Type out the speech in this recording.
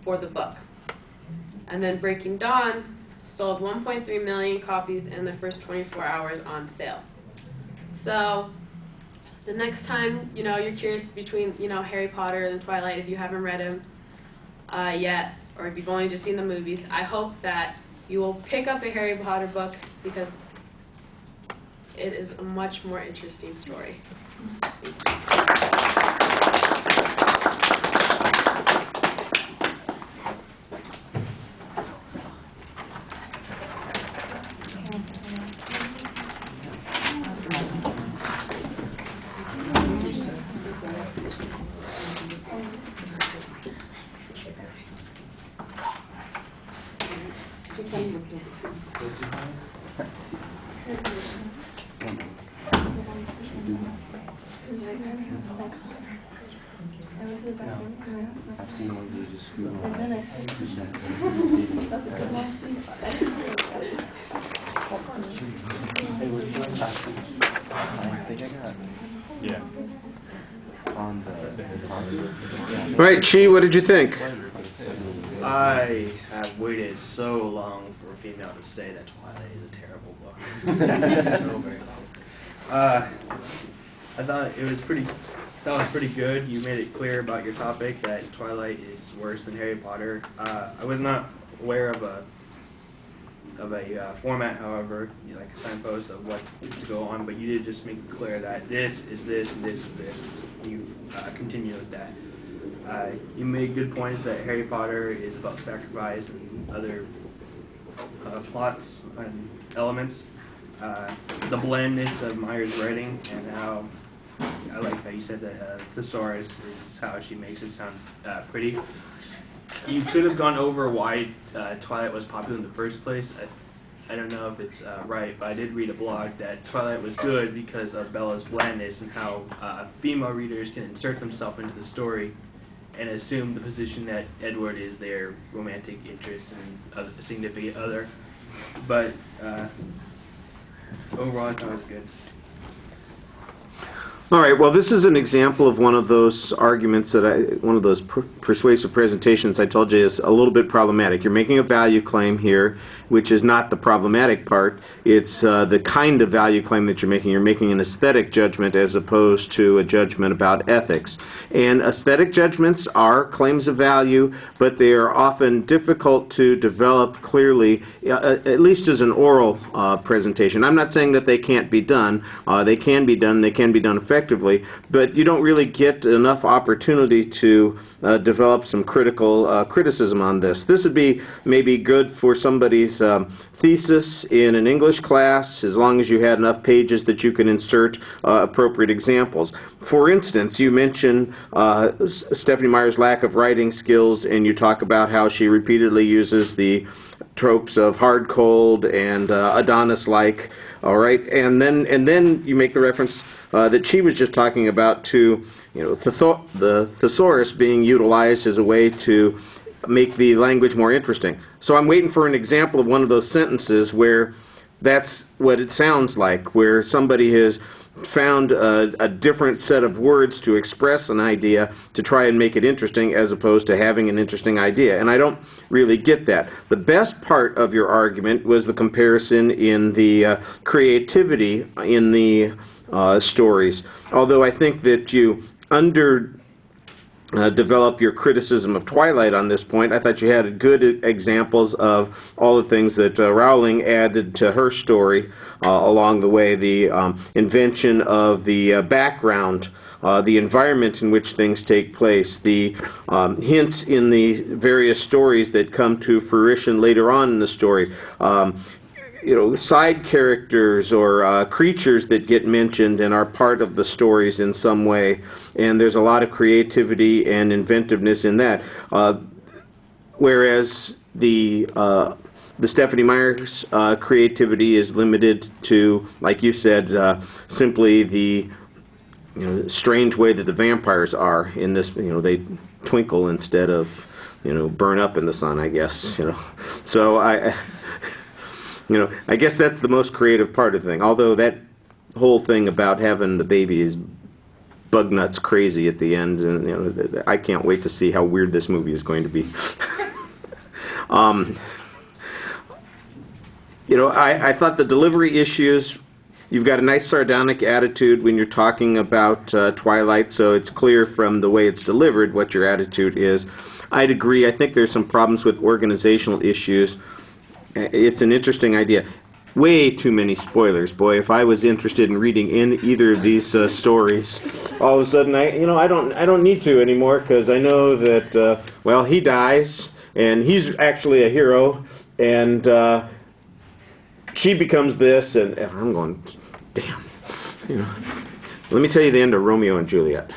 for the book. And then Breaking Dawn sold 1.3 million copies in the first 24 hours on sale. So the next time, you know, you're curious between, you know, Harry Potter and Twilight, if you haven't read them yet, or if you've only just seen the movies, I hope that you will pick up a Harry Potter book because it is a much more interesting story. Yeah. All right, Chi, what did you think? I have waited so long for a female to say that Twilight is a terrible book. So very long. I thought it was pretty good. You made it clear about your topic that Twilight is worse than Harry Potter. I was not aware of a format, however, like a signpost of what to go on, but you did just make it clear that this is this and this is this. You continue with that. You made good points that Harry Potter is about sacrifice and other plots and elements. The blandness of Meyer's writing and how I like how you said that thesaurus is how she makes it sound pretty. You could have gone over why Twilight was popular in the first place. I don't know if it's right, but I did read a blog that Twilight was good because of Bella's blandness and how female readers can insert themselves into the story and assume the position that Edward is their romantic interest and a significant other. But overall, I thought it was good. All right, well, this is an example of one of those arguments that one of those persuasive presentations I told you is a little bit problematic. You're making a value claim here, which is not the problematic part. It's the kind of value claim that you're making. You're making an aesthetic judgment as opposed to a judgment about ethics. And aesthetic judgments are claims of value, but they are often difficult to develop clearly, at least as an oral presentation. I'm not saying that they can't be done. They can be done effectively, but you don't really get enough opportunity to develop some criticism on this. This would be maybe good for somebody's thesis in an English class, as long as you had enough pages that you can insert appropriate examples. For instance, you mention Stephenie Meyer's lack of writing skills, and you talk about how she repeatedly uses the tropes of hard, cold, and Adonis-like. All right, and then you make the reference that she was just talking about to, you know, the thesaurus being utilized as a way to make the language more interesting. So I'm waiting for an example of one of those sentences where that's what it sounds like, where somebody has found a different set of words to express an idea to try and make it interesting as opposed to having an interesting idea. And I don't really get that. The best part of your argument was the comparison in the creativity in the stories. Although I think that you develop your criticism of Twilight on this point. I thought you had good examples of all the things that Rowling added to her story along the way, the invention of the background, the environment in which things take place, the hints in the various stories that come to fruition later on in the story. You know, side characters or creatures that get mentioned and are part of the stories in some way, and there's a lot of creativity and inventiveness in that. Whereas the Stephenie Meyer's creativity is limited to, like you said, simply the strange way that the vampires are in this. They twinkle instead of burn up in the sun, I guess. So I guess that's the most creative part of the thing. Although that whole thing about having the baby is bug nuts crazy at the end, and I can't wait to see how weird this movie is going to be. You know, I thought the delivery issues, you've got a nice sardonic attitude when you're talking about Twilight, so it's clear from the way it's delivered what your attitude is. I'd agree. I think there's some problems with organizational issues. It's an interesting idea. Way too many spoilers. Boy, if I was interested in reading in either of these stories, all of a sudden I don't need to anymore, because I know that well, he dies and he's actually a hero, and she becomes this, and I'm going, damn. You know, let me tell you the end of Romeo and Juliet.